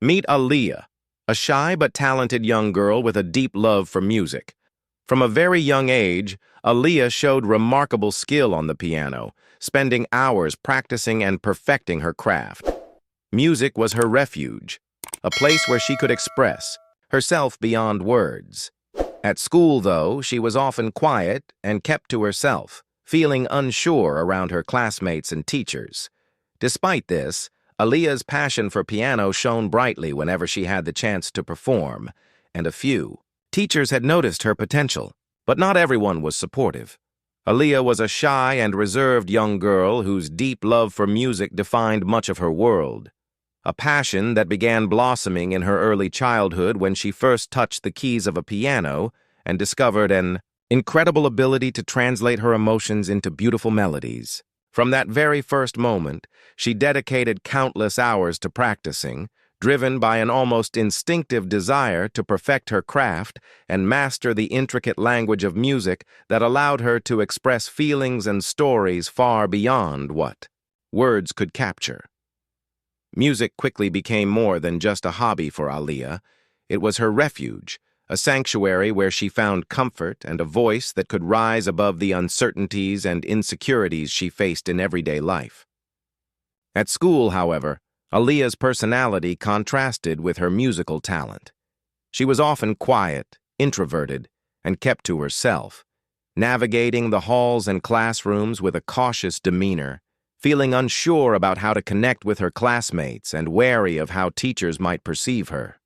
Meet Aaliyah, a shy but talented young girl with a deep love for music. From a very young age, Aaliyah showed remarkable skill on the piano, spending hours practicing and perfecting her craft. Music was her refuge, a place where she could express herself beyond words. At school, though, she was often quiet and kept to herself, feeling unsure around her classmates and teachers. Despite this, Aaliyah's passion for piano shone brightly whenever she had the chance to perform, and a few teachers had noticed her potential, but not everyone was supportive. Aaliyah was a shy and reserved young girl whose deep love for music defined much of her world, a passion that began blossoming in her early childhood when she first touched the keys of a piano and discovered an incredible ability to translate her emotions into beautiful melodies. From that very first moment, she dedicated countless hours to practicing, driven by an almost instinctive desire to perfect her craft and master the intricate language of music that allowed her to express feelings and stories far beyond what words could capture. Music quickly became more than just a hobby for Aaliyah. It was her refuge, a sanctuary where she found comfort and a voice that could rise above the uncertainties and insecurities she faced in everyday life. At school, however, Aaliyah's personality contrasted with her musical talent. She was often quiet, introverted, and kept to herself, navigating the halls and classrooms with a cautious demeanor, feeling unsure about how to connect with her classmates and wary of how teachers might perceive her.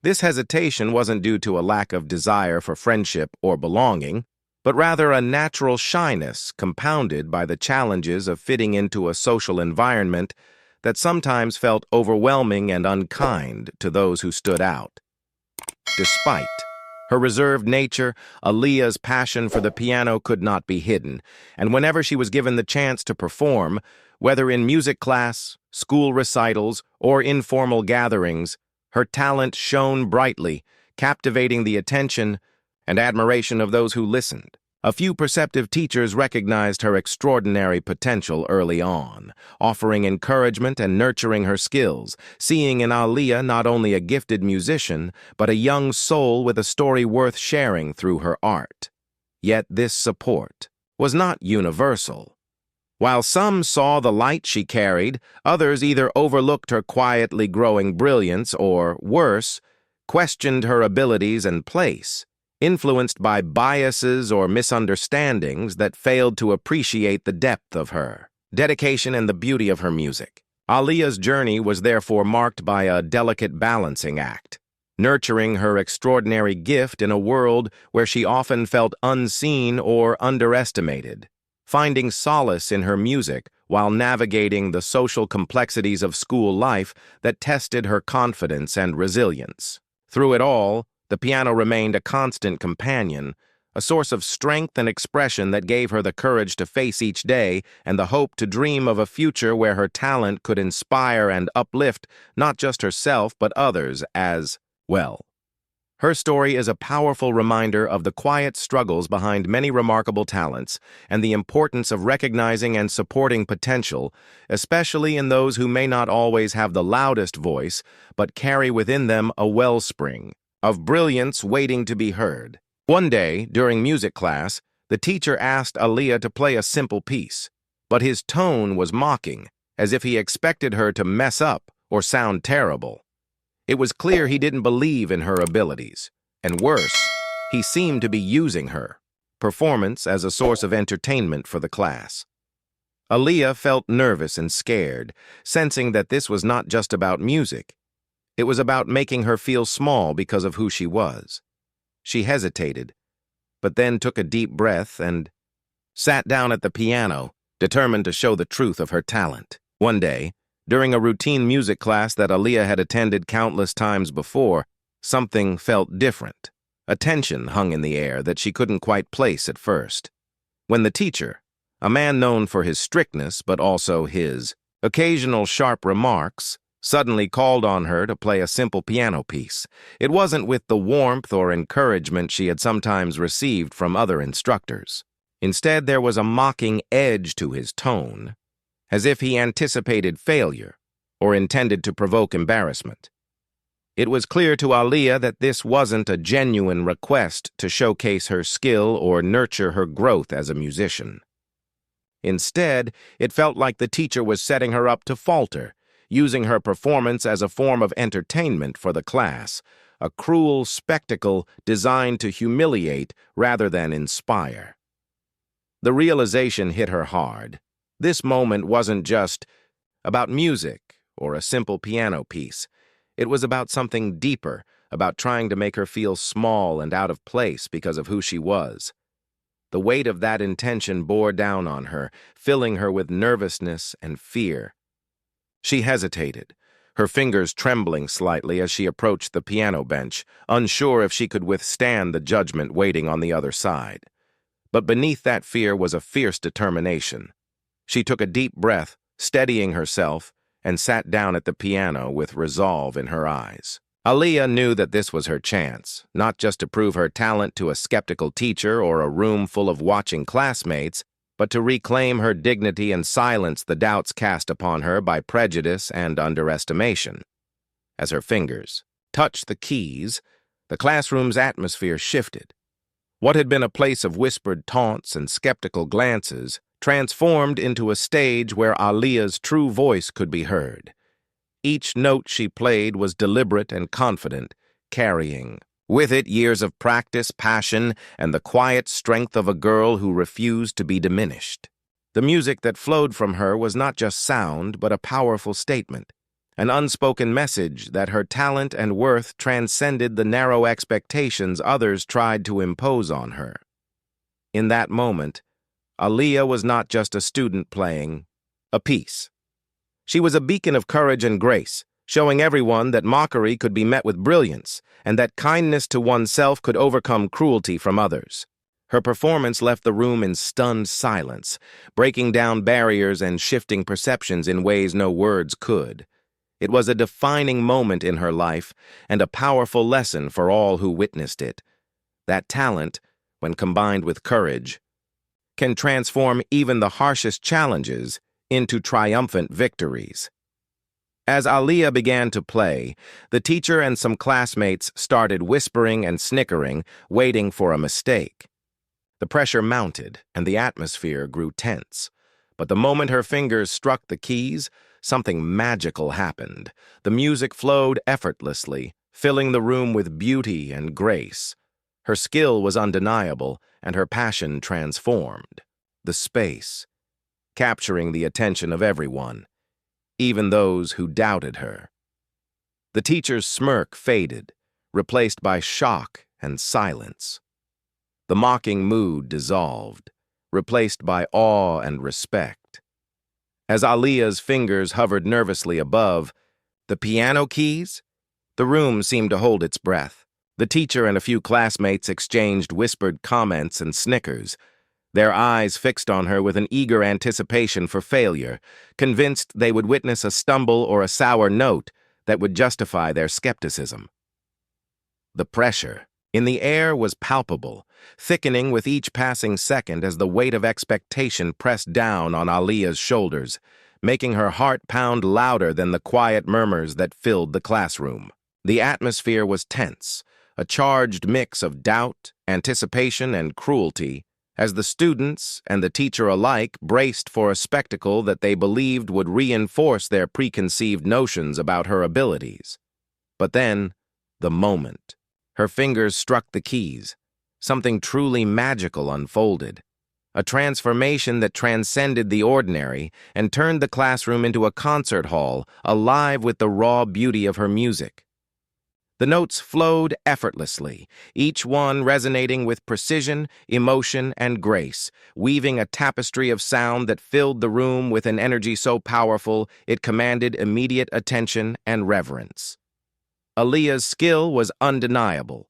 This hesitation wasn't due to a lack of desire for friendship or belonging, but rather a natural shyness compounded by the challenges of fitting into a social environment that sometimes felt overwhelming and unkind to those who stood out. Despite her reserved nature, Aaliyah's passion for the piano could not be hidden, and whenever she was given the chance to perform, whether in music class, school recitals, or informal gatherings, her talent shone brightly, captivating the attention and admiration of those who listened. A few perceptive teachers recognized her extraordinary potential early on, offering encouragement and nurturing her skills, seeing in Aaliyah not only a gifted musician, but a young soul with a story worth sharing through her art. Yet this support was not universal. While some saw the light she carried, others either overlooked her quietly growing brilliance or, worse, questioned her abilities and place, influenced by biases or misunderstandings that failed to appreciate the depth of her dedication and the beauty of her music. Aaliyah's journey was therefore marked by a delicate balancing act, nurturing her extraordinary gift in a world where she often felt unseen or underestimated, finding solace in her music while navigating the social complexities of school life that tested her confidence and resilience. Through it all, the piano remained a constant companion, a source of strength and expression that gave her the courage to face each day and the hope to dream of a future where her talent could inspire and uplift not just herself but others as well. Her story is a powerful reminder of the quiet struggles behind many remarkable talents and the importance of recognizing and supporting potential, especially in those who may not always have the loudest voice but carry within them a wellspring of brilliance waiting to be heard. One day, during music class, the teacher asked Aaliyah to play a simple piece, but his tone was mocking, as if he expected her to mess up or sound terrible. It was clear he didn't believe in her abilities, and worse, he seemed to be using her performance as a source of entertainment for the class. Aaliyah felt nervous and scared, sensing that this was not just about music. It was about making her feel small because of who she was. She hesitated, but then took a deep breath and sat down at the piano, determined to show the truth of her talent. One day, during a routine music class that Aaliyah had attended countless times before, something felt different. A tension hung in the air that she couldn't quite place at first. When the teacher, a man known for his strictness but also his occasional sharp remarks, suddenly called on her to play a simple piano piece, it wasn't with the warmth or encouragement she had sometimes received from other instructors. Instead, there was a mocking edge to his tone, as if he anticipated failure or intended to provoke embarrassment. It was clear to Aaliyah that this wasn't a genuine request to showcase her skill or nurture her growth as a musician. Instead, it felt like the teacher was setting her up to falter, using her performance as a form of entertainment for the class, a cruel spectacle designed to humiliate rather than inspire. The realization hit her hard. This moment wasn't just about music or a simple piano piece. It was about something deeper, about trying to make her feel small and out of place because of who she was. The weight of that intention bore down on her, filling her with nervousness and fear. She hesitated, her fingers trembling slightly as she approached the piano bench, unsure if she could withstand the judgment waiting on the other side. But beneath that fear was a fierce determination. She took a deep breath, steadying herself, and sat down at the piano with resolve in her eyes. Aaliyah knew that this was her chance, not just to prove her talent to a skeptical teacher or a room full of watching classmates, but to reclaim her dignity and silence the doubts cast upon her by prejudice and underestimation. As her fingers touched the keys, the classroom's atmosphere shifted. What had been a place of whispered taunts and skeptical glances transformed into a stage where Aaliyah's true voice could be heard. Each note she played was deliberate and confident, carrying with it years of practice, passion, and the quiet strength of a girl who refused to be diminished. The music that flowed from her was not just sound, but a powerful statement, an unspoken message that her talent and worth transcended the narrow expectations others tried to impose on her. In that moment, Aaliyah was not just a student playing a piece. She was a beacon of courage and grace, showing everyone that mockery could be met with brilliance and that kindness to oneself could overcome cruelty from others. Her performance left the room in stunned silence, breaking down barriers and shifting perceptions in ways no words could. It was a defining moment in her life and a powerful lesson for all who witnessed it. That talent, when combined with courage, can transform even the harshest challenges into triumphant victories. As Aaliyah began to play, the teacher and some classmates started whispering and snickering, waiting for a mistake. The pressure mounted, and the atmosphere grew tense. But the moment her fingers struck the keys, something magical happened. The music flowed effortlessly, filling the room with beauty and grace. Her skill was undeniable, and her passion transformed the space, capturing the attention of everyone, even those who doubted her. The teacher's smirk faded, replaced by shock and silence. The mocking mood dissolved, replaced by awe and respect. As Aaliyah's fingers hovered nervously above the piano keys, the room seemed to hold its breath. The teacher and a few classmates exchanged whispered comments and snickers, their eyes fixed on her with an eager anticipation for failure, convinced they would witness a stumble or a sour note that would justify their skepticism. The pressure in the air was palpable, thickening with each passing second as the weight of expectation pressed down on Aaliyah's shoulders, making her heart pound louder than the quiet murmurs that filled the classroom. The atmosphere was tense, a charged mix of doubt, anticipation, and cruelty, as the students and the teacher alike braced for a spectacle that they believed would reinforce their preconceived notions about her abilities. But then, the moment. Her fingers struck the keys. Something truly magical unfolded. A transformation that transcended the ordinary and turned the classroom into a concert hall, alive with the raw beauty of her music. The notes flowed effortlessly, each one resonating with precision, emotion, and grace, weaving a tapestry of sound that filled the room with an energy so powerful it commanded immediate attention and reverence. Aaliyah's skill was undeniable.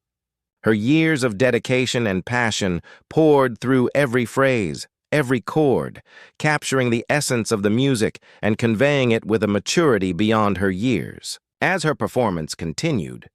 Her years of dedication and passion poured through every phrase, every chord, capturing the essence of the music and conveying it with a maturity beyond her years. As her performance continued,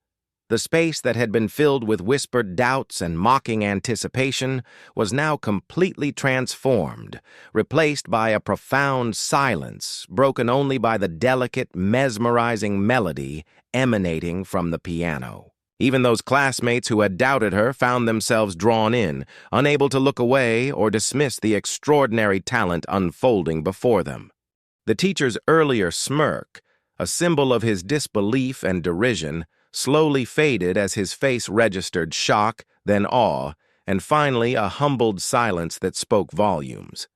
The space that had been filled with whispered doubts and mocking anticipation was now completely transformed, replaced by a profound silence, broken only by the delicate, mesmerizing melody emanating from the piano. Even those classmates who had doubted her found themselves drawn in, unable to look away or dismiss the extraordinary talent unfolding before them. The teacher's earlier smirk, a symbol of his disbelief and derision, slowly faded as his face registered shock, then awe, and finally a humbled silence that spoke volumes.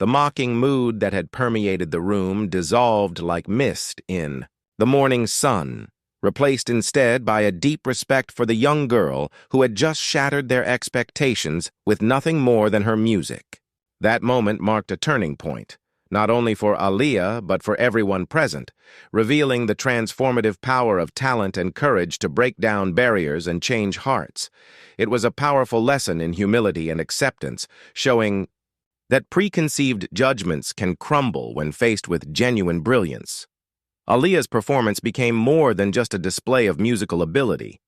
The mocking mood that had permeated the room dissolved like mist in the morning sun, replaced instead by a deep respect for the young girl who had just shattered their expectations with nothing more than her music. That moment marked a turning point, not only for Aaliyah but for everyone present, revealing the transformative power of talent and courage to break down barriers and change hearts. It was a powerful lesson in humility and acceptance, showing that preconceived judgments can crumble when faced with genuine brilliance. Aaliyah's performance became more than just a display of musical ability.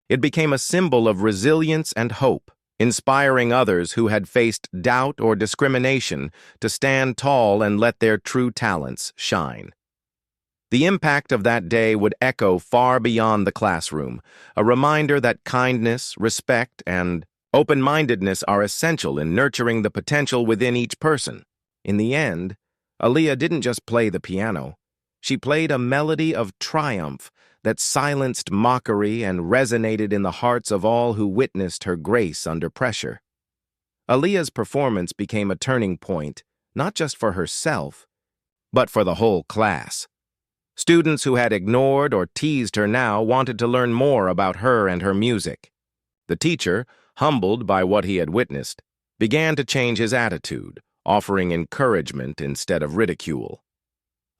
It became a symbol of resilience and hope, inspiring others who had faced doubt or discrimination to stand tall and let their true talents shine. The impact of that day would echo far beyond the classroom, a reminder that kindness, respect, and open-mindedness are essential in nurturing the potential within each person. In the end, Aaliyah didn't just play the piano. She played a melody of triumph that silenced mockery and resonated in the hearts of all who witnessed her grace under pressure. Aaliyah's performance became a turning point, not just for herself, but for the whole class. Students who had ignored or teased her now wanted to learn more about her and her music. The teacher, humbled by what he had witnessed, began to change his attitude, offering encouragement instead of ridicule.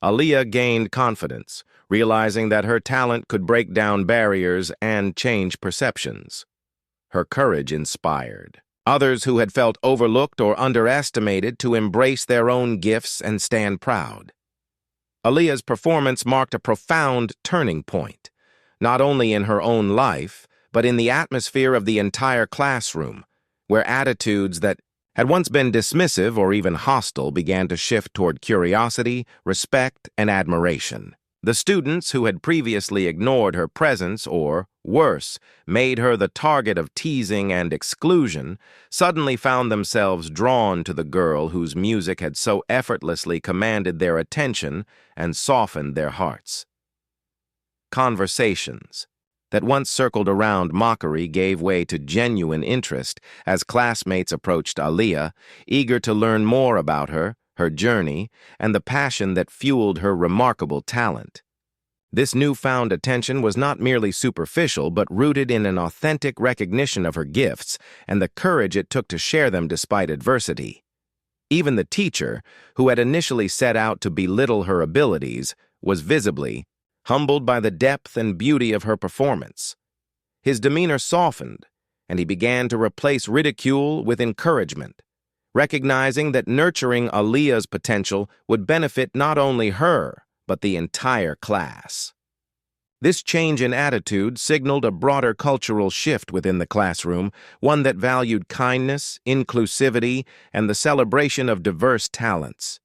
Aaliyah gained confidence, realizing that her talent could break down barriers and change perceptions. Her courage inspired others who had felt overlooked or underestimated to embrace their own gifts and stand proud. Aaliyah's performance marked a profound turning point, not only in her own life, but in the atmosphere of the entire classroom, where attitudes that had once been dismissive or even hostile began to shift toward curiosity, respect, and admiration. The students who had previously ignored her presence or, worse, made her the target of teasing and exclusion, suddenly found themselves drawn to the girl whose music had so effortlessly commanded their attention and softened their hearts. Conversations that once circled around mockery gave way to genuine interest as classmates approached Aaliyah, eager to learn more about her, her journey, and the passion that fueled her remarkable talent. This newfound attention was not merely superficial but rooted in an authentic recognition of her gifts and the courage it took to share them despite adversity. Even the teacher, who had initially set out to belittle her abilities, was visibly humbled by the depth and beauty of her performance. His demeanor softened, and he began to replace ridicule with encouragement, recognizing that nurturing Aaliyah's potential would benefit not only her, but the entire class. This change in attitude signaled a broader cultural shift within the classroom, one that valued kindness, inclusivity, and the celebration of diverse talents.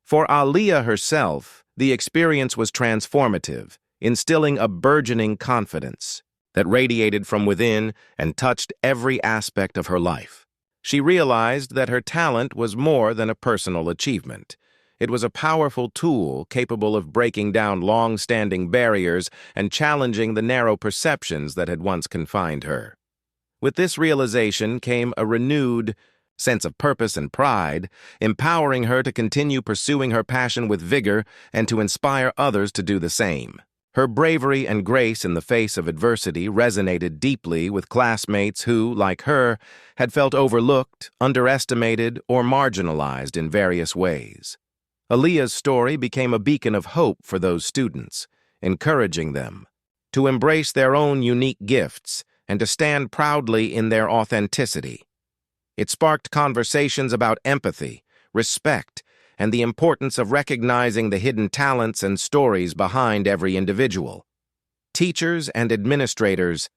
For Aaliyah herself, the experience was transformative, instilling a burgeoning confidence that radiated from within and touched every aspect of her life. She realized that her talent was more than a personal achievement. It was a powerful tool capable of breaking down long-standing barriers and challenging the narrow perceptions that had once confined her. With this realization came a renewed sense of purpose and pride, empowering her to continue pursuing her passion with vigor and to inspire others to do the same. Her bravery and grace in the face of adversity resonated deeply with classmates who, like her, had felt overlooked, underestimated, or marginalized in various ways. Aaliyah's story became a beacon of hope for those students, encouraging them to embrace their own unique gifts and to stand proudly in their authenticity. It sparked conversations about empathy, respect, and the importance of recognizing the hidden talents and stories behind every individual. Teachers and administrators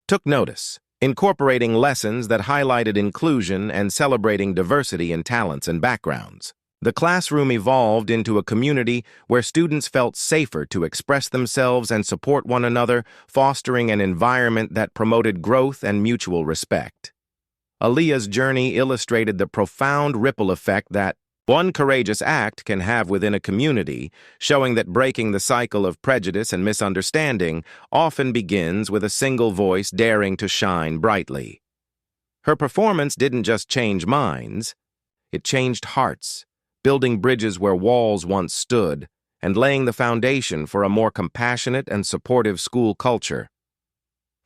took notice, incorporating lessons that highlighted inclusion and celebrating diversity in talents and backgrounds. The classroom evolved into a community where students felt safer to express themselves and support one another, fostering an environment that promoted growth and mutual respect. Aaliyah's journey illustrated the profound ripple effect that one courageous act can have within a community, showing that breaking the cycle of prejudice and misunderstanding often begins with a single voice daring to shine brightly. Her performance didn't just change minds, it changed hearts, building bridges where walls once stood and laying the foundation for a more compassionate and supportive school culture.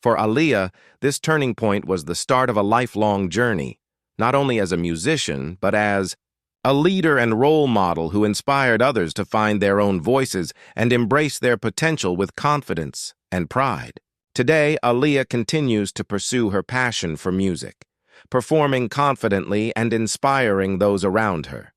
For Aaliyah, this turning point was the start of a lifelong journey, not only as a musician, but as a leader and role model who inspired others to find their own voices and embrace their potential with confidence and pride. Today, Aaliyah continues to pursue her passion for music, performing confidently and inspiring those around her.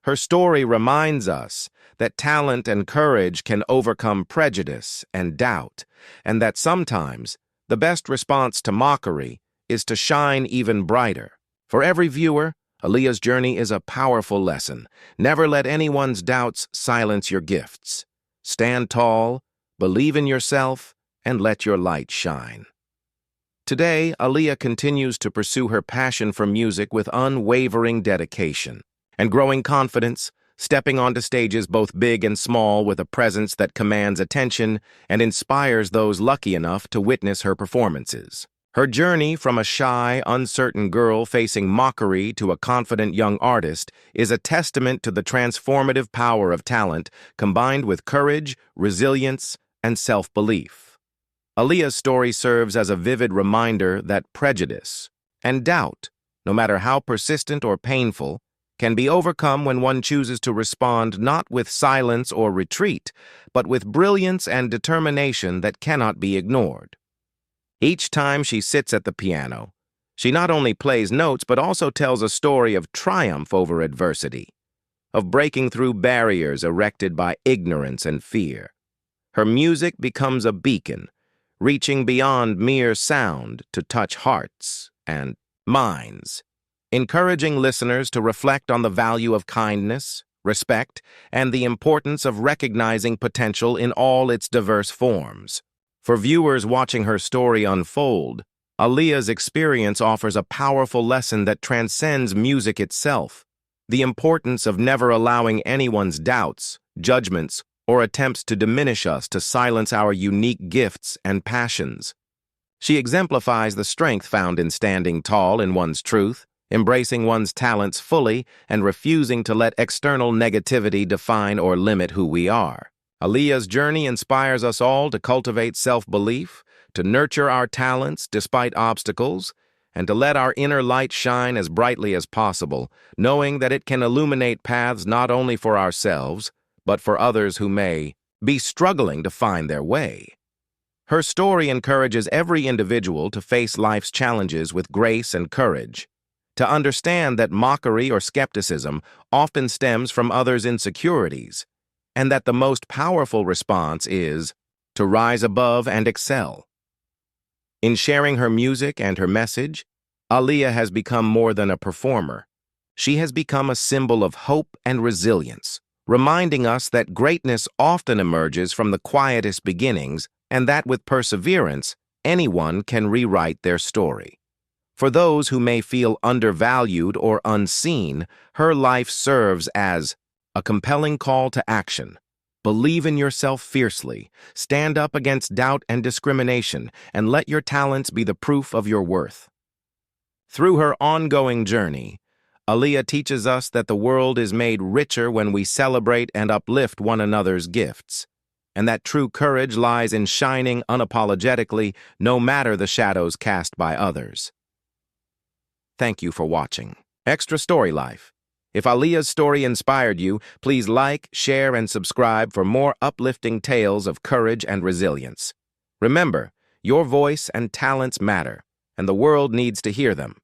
Her story reminds us that talent and courage can overcome prejudice and doubt, and that sometimes the best response to mockery is to shine even brighter. For every viewer, Aaliyah's journey is a powerful lesson. Never let anyone's doubts silence your gifts. Stand tall, believe in yourself, and let your light shine. Today, Aaliyah continues to pursue her passion for music with unwavering dedication and growing confidence, stepping onto stages both big and small with a presence that commands attention and inspires those lucky enough to witness her performances. Her journey from a shy, uncertain girl facing mockery to a confident young artist is a testament to the transformative power of talent combined with courage, resilience, and self-belief. Aaliyah's story serves as a vivid reminder that prejudice and doubt, no matter how persistent or painful, can be overcome when one chooses to respond not with silence or retreat, but with brilliance and determination that cannot be ignored. Each time she sits at the piano, she not only plays notes but also tells a story of triumph over adversity, of breaking through barriers erected by ignorance and fear. Her music becomes a beacon, reaching beyond mere sound to touch hearts and minds, encouraging listeners to reflect on the value of kindness, respect, and the importance of recognizing potential in all its diverse forms. For viewers watching her story unfold, Aaliyah's experience offers a powerful lesson that transcends music itself: the importance of never allowing anyone's doubts, judgments, or attempts to diminish us to silence our unique gifts and passions. She exemplifies the strength found in standing tall in one's truth, embracing one's talents fully, and refusing to let external negativity define or limit who we are. Aaliyah's journey inspires us all to cultivate self-belief, to nurture our talents despite obstacles, and to let our inner light shine as brightly as possible, knowing that it can illuminate paths not only for ourselves, but for others who may be struggling to find their way. Her story encourages every individual to face life's challenges with grace and courage, to understand that mockery or skepticism often stems from others' insecurities, and that the most powerful response is to rise above and excel. In sharing her music and her message, Aaliyah has become more than a performer. She has become a symbol of hope and resilience, reminding us that greatness often emerges from the quietest beginnings and that with perseverance, anyone can rewrite their story. For those who may feel undervalued or unseen, her life serves as a compelling call to action. Believe in yourself fiercely, stand up against doubt and discrimination, and let your talents be the proof of your worth. Through her ongoing journey, Aaliyah teaches us that the world is made richer when we celebrate and uplift one another's gifts, and that true courage lies in shining unapologetically no matter the shadows cast by others. Thank you for watching Extra Story Life. If Aaliyah's story inspired you, please like, share, and subscribe for more uplifting tales of courage and resilience. Remember, your voice and talents matter, and the world needs to hear them.